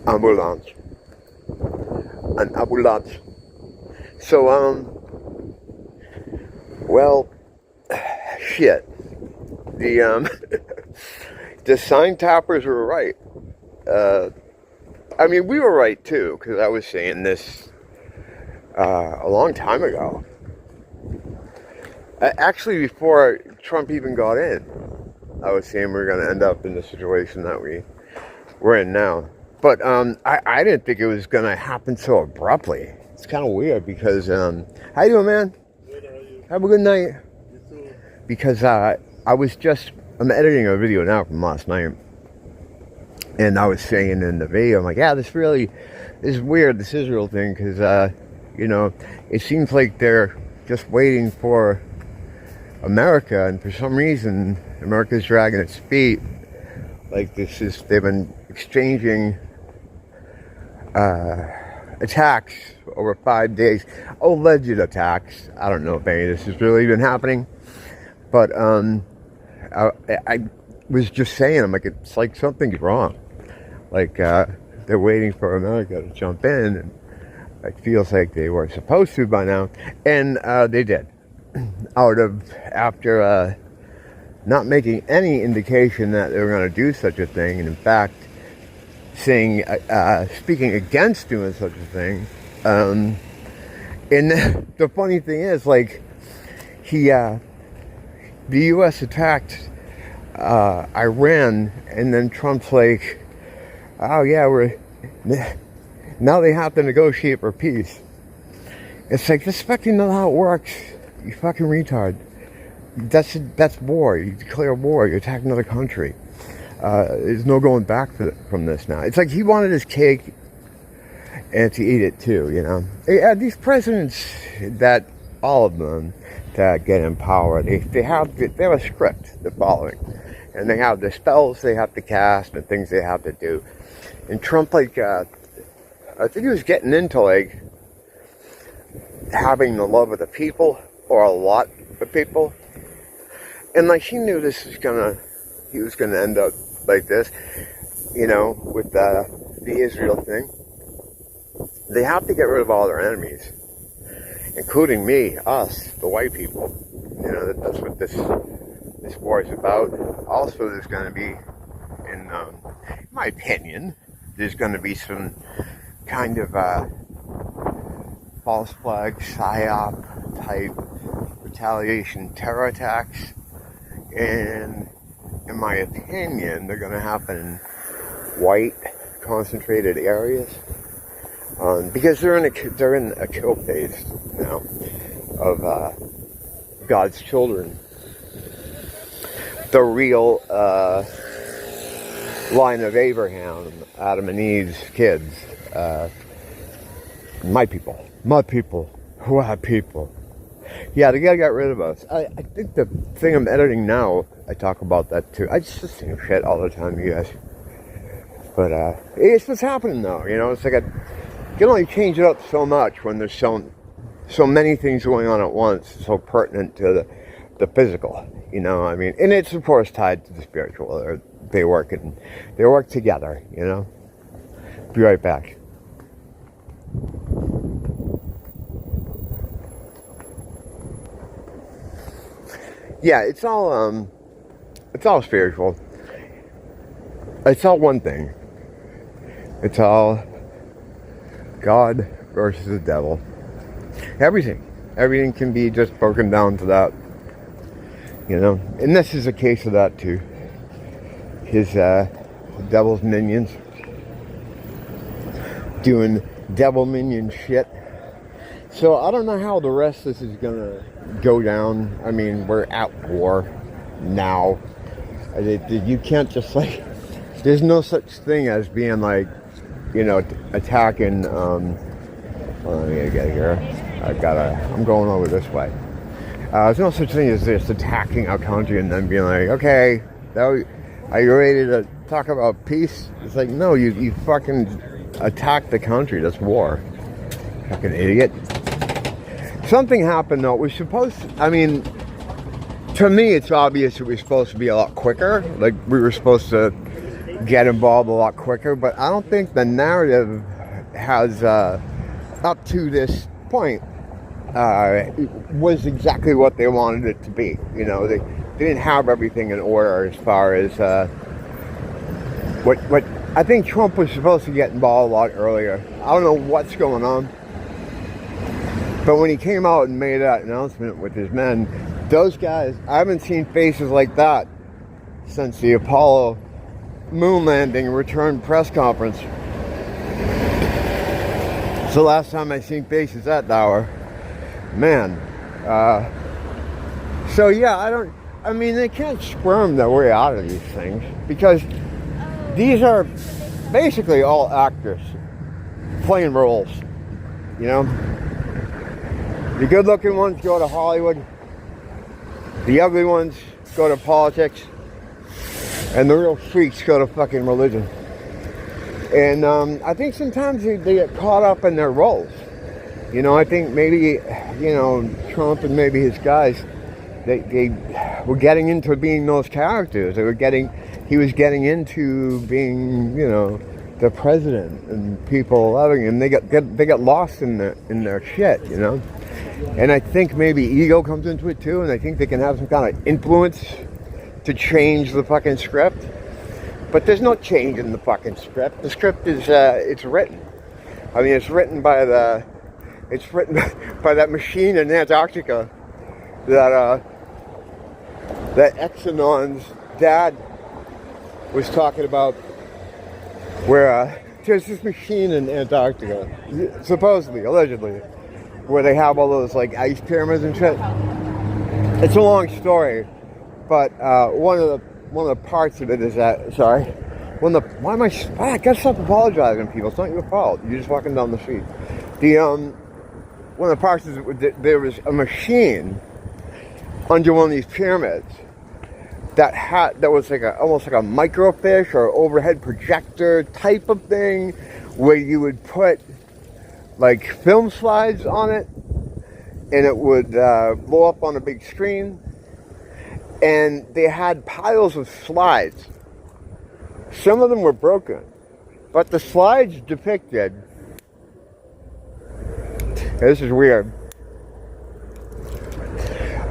ambulance. An ambulance. So, well, shit. The, the sign tappers were right. I mean, we were right too, because I was saying this a long time ago. Actually, before Trump even got in, I was saying we were going to end up in the situation that we're in now. But I didn't think it was going to happen so abruptly. It's kind of weird because, how you doing, man? Good, how are you? Have a good night. You too. Because I'm editing a video now from last night. And I was saying in the video, I'm like, yeah, this is weird, this Israel thing, because, you know, it seems like they're just waiting for America, and for some reason, America's dragging its feet. Like they've been exchanging attacks over 5 days, alleged attacks. I don't know if any of this is really even happening, but I was just saying, I'm like, it's like something's wrong. Like they're waiting for America to jump in, and it feels like they were supposed to by now, and they did. After not making any indication that they were going to do such a thing, and in fact speaking against doing such a thing. And the funny thing is, like, the U.S. attacked Iran, and then Trump's like, oh yeah, now they have to negotiate for peace. It's like, this fucking know how it works. You fucking retard. That's war. You declare war. You attack another country. There's no going back from this now. It's like he wanted his cake and to eat it too, you know. Yeah, these presidents, all of them that get in power, they have a script they're following. And they have the spells they have to cast and things they have to do. And Trump, like, I think he was getting into, like, having the love of the people, or a lot of people. And, like, he knew he was gonna end up like this, you know, with the Israel thing. They have to get rid of all their enemies, including me, us, the white people. You know, that's what this war is about. Also, there's going to be, in my opinion, there's going to be some kind of false flag, psyop type retaliation terror attacks. And in my opinion, they're going to happen in white concentrated areas. Because they're in a kill phase now of God's children. The real line of Abraham, Adam and Eve's kids. My people, who are people. Yeah, they gotta get rid of us. I think the thing I'm editing now, I talk about that too. I just think shit all the time, you guys. But it's what's happening though, you know. It's like you can only change it up so much when there's so many things going on at once, so pertinent to the physical, you know. I mean, and it's of course tied to the spiritual. They work together, you know. Be right back. Yeah, it's all spiritual. It's all one thing. It's all God versus the devil. Everything can be just broken down to that, you know. And this is a case of that too. His devil's minions doing devil minion shit. So I don't know how the rest of this is gonna go down. I mean, we're at war now. You can't just, like, there's no such thing as being, like, you know, attacking. Let me get here. I'm going over this way. There's no such thing as just attacking our country and then being like, okay, are you ready to talk about peace? It's like, no, you fucking attack the country. That's war. Fucking idiot. Something happened though. I mean, to me it's obvious that we're supposed to be a lot quicker. Like, we were supposed to get involved a lot quicker, but I don't think the narrative has, up to this point, was exactly what they wanted it to be. You know, they didn't have everything in order as far as what I think Trump was supposed to get involved a lot earlier. I don't know what's going on, but when he came out and made that announcement with his men, those guys, I haven't seen faces like that since the Apollo moon landing return press conference. It's the last time I seen faces that hour. Man. So yeah, I mean, they can't squirm their way out of these things, because these are basically all actors playing roles, you know? The good looking ones go to Hollywood, the ugly ones go to politics, and the real freaks go to fucking religion. And I think sometimes they get caught up in their roles. You know, I think maybe, you know, Trump and maybe his guys, they were getting into being those characters. He was getting into being, you know, the president and people loving him. They get lost in their shit, you know. And I think maybe ego comes into it too, and I think they can have some kind of influence to change the fucking script. But there's no change in the fucking script. The script is it's written. I mean, it's written by that machine in Antarctica that Exxon's dad was talking about, where there's this machine in Antarctica, supposedly, allegedly, where they have all those like ice pyramids and shit. It's a long story, but one of the parts of it is that, sorry, I gotta stop apologizing to people. It's not your fault. You're just walking down the street. One of the parts is that there was a machine under one of these pyramids that was like almost like a microfiche or overhead projector type of thing, where you would put like film slides on it, and it would blow up on a big screen. And they had piles of slides. Some of them were broken, but the slides depicted, this is weird,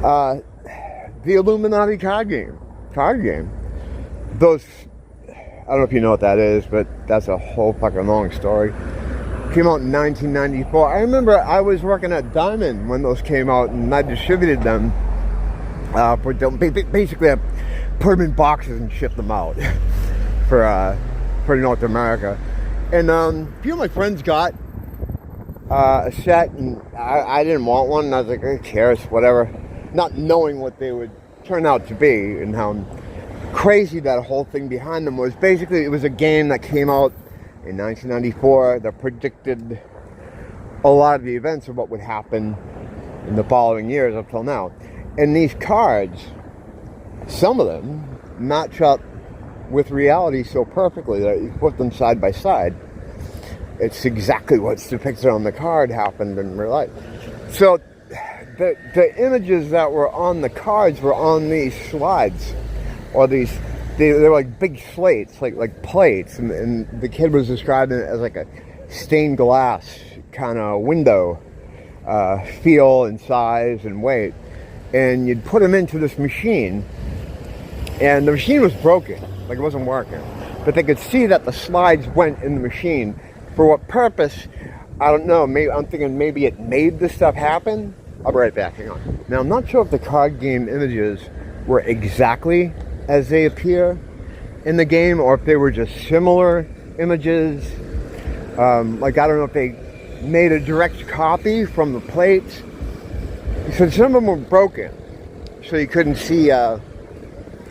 the Illuminati card game. Those, I don't know if you know what that is, but that's a whole fucking long story. Came out in 1994. I remember I was working at Diamond when those came out, and I distributed them. Basically, I put them in boxes and shipped them out for North America. And a few of my friends got a set, and I didn't want one. And I was like, who cares, whatever. Not knowing what they would turn out to be and how crazy that whole thing behind them was. Basically, it was a game that came out in 1994 that predicted a lot of the events of what would happen in the following years up till now. And these cards, some of them match up with reality so perfectly that you put them side by side, it's exactly what's depicted on the card happened in real life. So the images that were on the cards were on these slides, or they're like big slates, like plates, and the kid was describing it as like a stained glass kind of window feel and size and weight. And you'd put them into this machine, and the machine was broken, like it wasn't working. But they could see that the slides went in the machine. For what purpose, I don't know. Maybe I'm thinking maybe it made this stuff happen. I'll be right back, hang on. Now, I'm not sure if the card game images were exactly as they appear in the game, or if they were just similar images. Like, I don't know if they made a direct copy from the plates. So some of them were broken, so you couldn't see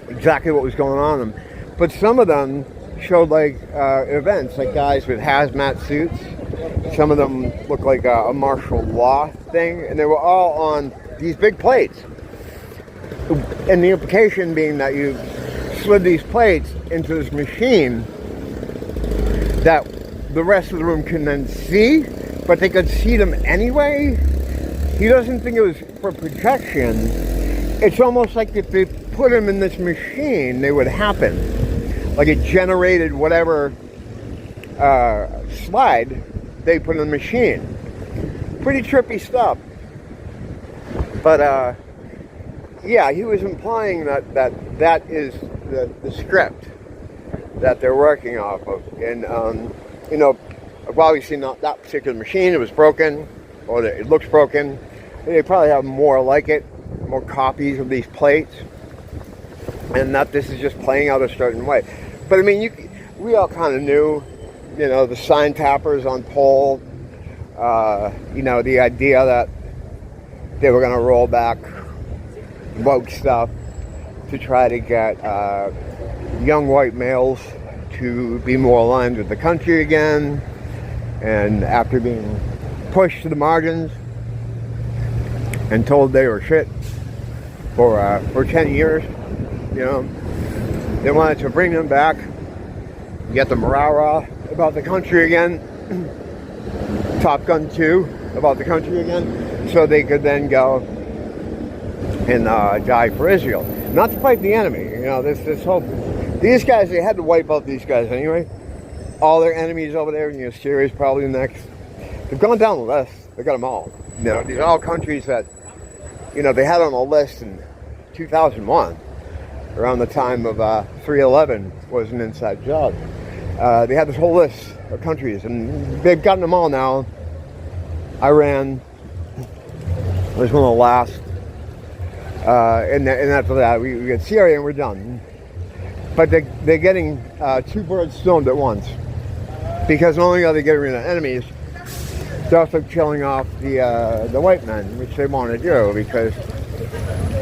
exactly what was going on in them. But some of them showed like events, like guys with hazmat suits. Some of them looked like a martial law thing, and they were all on these big plates. And the implication being that you slid these plates into this machine that the rest of the room can then see, but they could see them anyway. He doesn't think it was for protection. It's almost like if they put them in this machine, they would happen. Like it generated whatever slide they put in the machine. Pretty trippy stuff. But yeah, he was implying that is the script that they're working off of. And you know, obviously not that particular machine, it was broken, or it looks broken. They probably have more like it, more copies of these plates, and that this is just playing out a certain way. But I mean, we all kind of knew, you know, the sign tappers on pole, you know, the idea that they were going to roll back woke stuff to try to get young white males to be more aligned with the country again, and after being pushed to the margins and told they were shit for 10 years, you know, they wanted to bring them back, get them rah-rah about the country again, Top Gun 2 about the country again, so they could then go and die for Israel. Not to fight the enemy, you know, this whole, these guys, they had to wipe out these guys anyway. All their enemies over there, you know, Syria's probably next. They've gone down the list, they got them all. You know, these are all countries that, you know, they had on a list in 2001, around the time of 3/11 was an inside job. They had this whole list of countries, and they've gotten them all now. Iran was one of the last. And after that, we get Syria and we're done. But they're getting 2 birds stoned at once. Because not only are they getting rid of enemies, they're also killing off the white men, which they want to do, because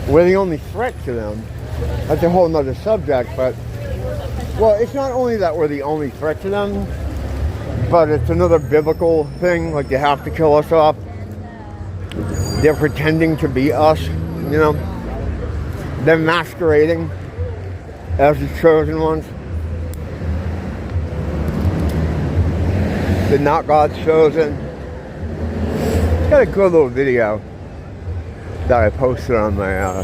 we're the only threat to them. That's a whole nother subject, but, well, it's not only that we're the only threat to them, but it's another biblical thing, like you have to kill us off. They're pretending to be us, you know. They're masquerading as the chosen ones. They're not God's chosen. It's got a good little video that I posted on my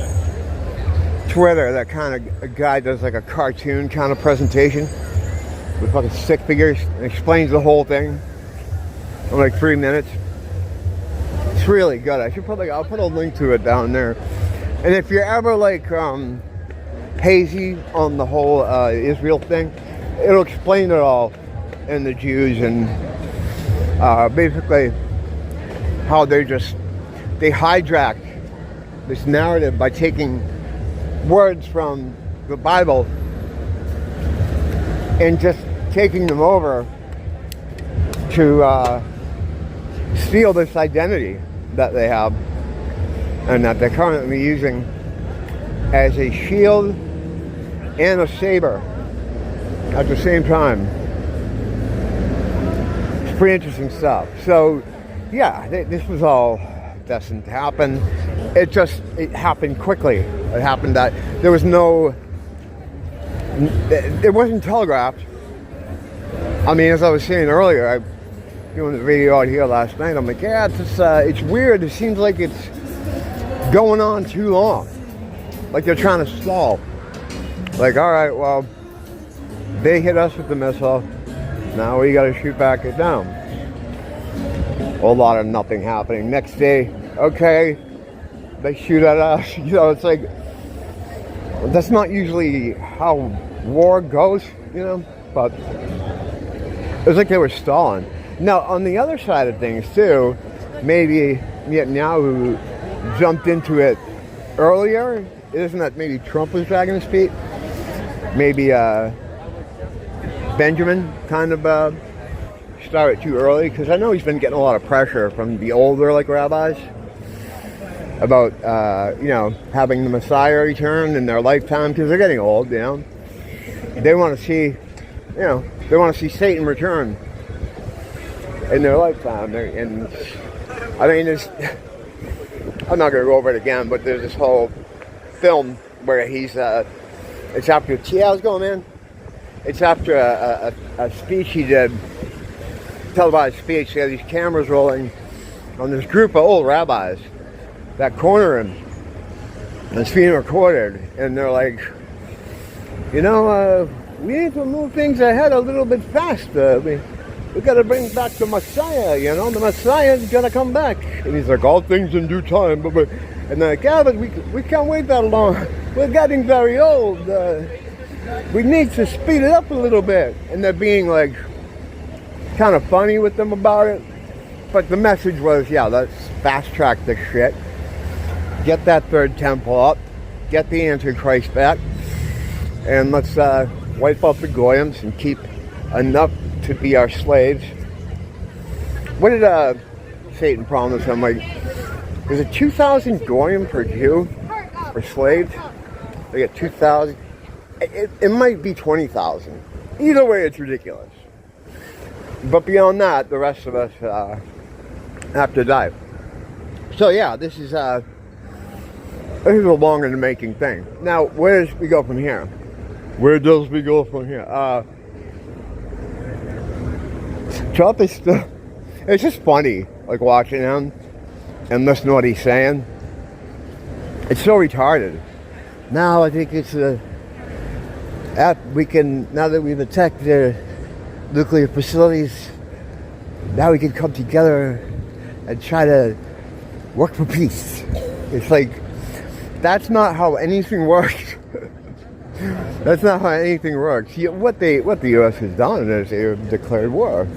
Twitter. That kind of a guy does like a cartoon kind of presentation with fucking stick figures and explains the whole thing in like 3 minutes. It's really good. I should put I'll put a link to it down there. And if you're ever like hazy on the whole Israel thing, it'll explain it all, and the Jews, and basically how they hijack this narrative by taking words from the Bible and just taking them over to steal this identity that they have, and that they're currently using as a shield and a saber at the same time. It's pretty interesting stuff. So, yeah, this was all destined to happen. It happened quickly. It happened that there was it wasn't telegraphed. I mean, as I was saying earlier, I doing the video out here last night, I'm like, yeah, it's weird. It seems like it's going on too long. Like they're trying to stall. Like, all right, well, they hit us with the missile. Now we got to shoot back it down. A whole lot of nothing happening. Next day, okay, they shoot at us. You know, it's like, that's not usually how war goes, you know, but it was like they were stalling. Now, on the other side of things, too, maybe Netanyahu jumped into it earlier. Isn't that maybe Trump was dragging his feet? Maybe Benjamin kind of started too early, because I know he's been getting a lot of pressure from the older, like, rabbis about, you know, having the Messiah return in their lifetime, because they're getting old, you know. They want to see, you know, they want to see Satan return in their lifetime. And I mean, I'm not going to go over it again, but there's this whole film where he's it's after how's it going, man? It's after a speech he did, televised speech. They had these cameras rolling on this group of old rabbis that corner him, and it's being recorded, and they're like, you know, we need to move things ahead a little bit faster. We got to bring back the Messiah, you know. The Messiah's going to come back. And he's like, all things in due time. And they're like, yeah, but we can't wait that long. We're getting very old. We need to speed it up a little bit. And they're being like kind of funny with them about it. But the message was, yeah, let's fast track this shit. Get that third temple up. Get the Antichrist back. And let's wipe out the Goyams and keep enough to be our slaves. What did Satan promise him? Like, is it 2,000 Goyim per Jew? For slaves? They get 2,000. It might be 20,000. Either way, it's ridiculous. But beyond that, the rest of us have to die. So yeah, this is a longer in the making thing. Now, where does we go from here? Where does we go from here? Trump is still, it's just funny, like watching him and listening to what he's saying. It's so retarded. Now I think it's now that we've attacked their nuclear facilities, now we can come together and try to work for peace. It's like, that's not how anything works. That's not how anything works. What the U.S. has done is they've declared war.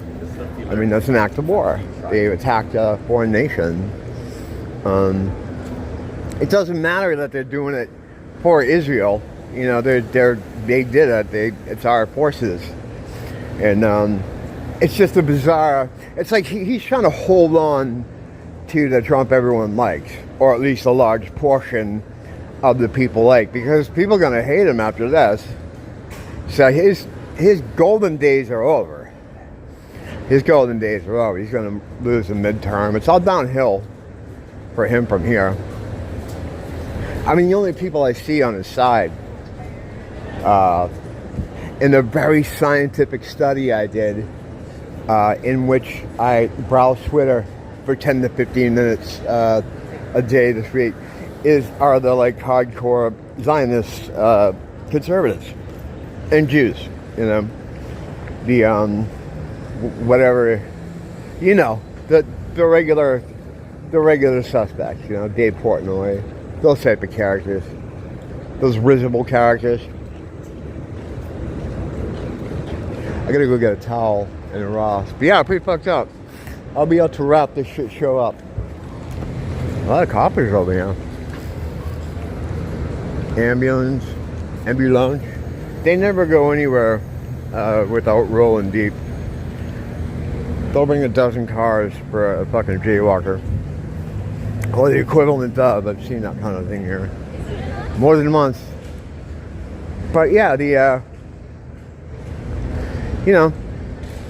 I mean, that's an act of war. They've attacked a foreign nation. It doesn't matter that they're doing it for Israel. You know, they did it. It's our forces, and it's just a bizarre. It's like he's trying to hold on to the Trump everyone likes, or at least a large portion of the people like, because people are going to hate him after this. So his golden days are over. His golden days are over. He's going to lose the midterm. It's all downhill for him from here. I mean, the only people I see on his side, in a very scientific study I did, in which I browsed Twitter for 10 to 15 minutes a day this week, are the like hardcore Zionist conservatives and Jews, you know, the whatever, you know, the regular suspects, you know, Dave Portnoy, those type of characters, those risible characters. I gotta go get a towel and a Ross. But yeah, pretty fucked up. I'll be able to wrap this shit show up. A lot of coppers over here. Ambulance. They never go anywhere without rolling deep. They'll bring a dozen cars for a fucking jaywalker. Or the equivalent of. I've seen that kind of thing here. More than once. But yeah, you know,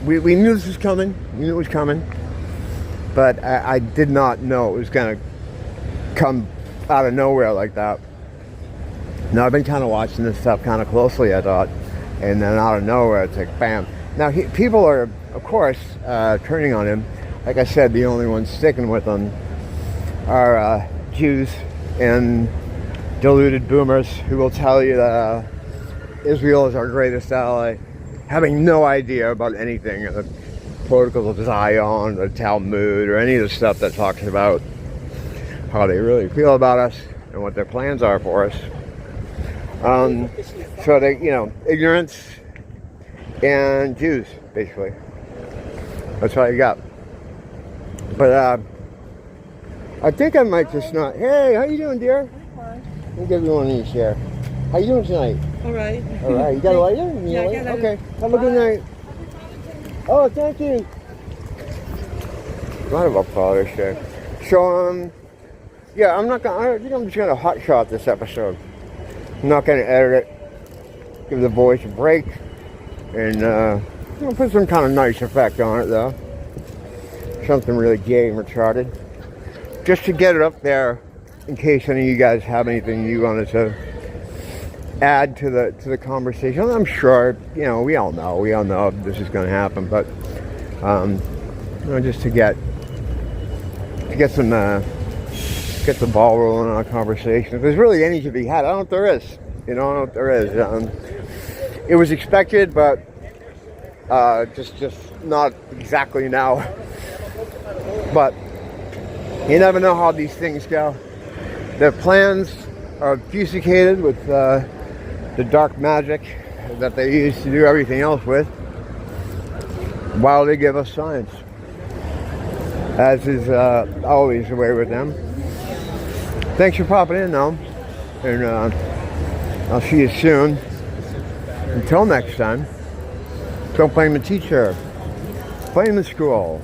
we knew this was coming. We knew it was coming. But I did not know it was going to come out of nowhere like that. Now, I've been kind of watching this stuff kind of closely, I thought. And then out of nowhere, it's like, bam. Now, people are, of course, turning on him. Like I said, the only ones sticking with him are Jews and deluded boomers who will tell you that Israel is our greatest ally, having no idea about anything, the protocols of Zion, the Talmud, or any of the stuff that talks about how they really feel about us and what their plans are for us. So they, you know, ignorance and Jews, basically. That's all you got. But I think I might just not. Hey, how you doing, dear? Let me give you one of these here. How you doing tonight? All right. All right. You got a lighter? Yeah, I got it. Okay. Have a good night. Oh, thank you. Not about father shit. So, yeah, I'm not gonna. I think I'm just gonna hot shot this episode. I'm not gonna edit it. Give the voice a break, and put some kind of nice effect on it though. Something really gay and retarded, just to get it up there, in case any of you guys have anything you wanted to add to the conversation. I'm sure, you know, we all know this is going to happen, but you know, just to get the ball rolling on a conversation. If there's really any to be had, I don't know if there is. You know, I don't know if there is. It was expected, but just not exactly now. But you never know how these things go. Their plans are obfuscated with the dark magic that they use to do everything else with, while they give us science, as is always the way with them. Thanks for popping in, though, and I'll see you soon. Until next time, don't blame the teacher, blame the school.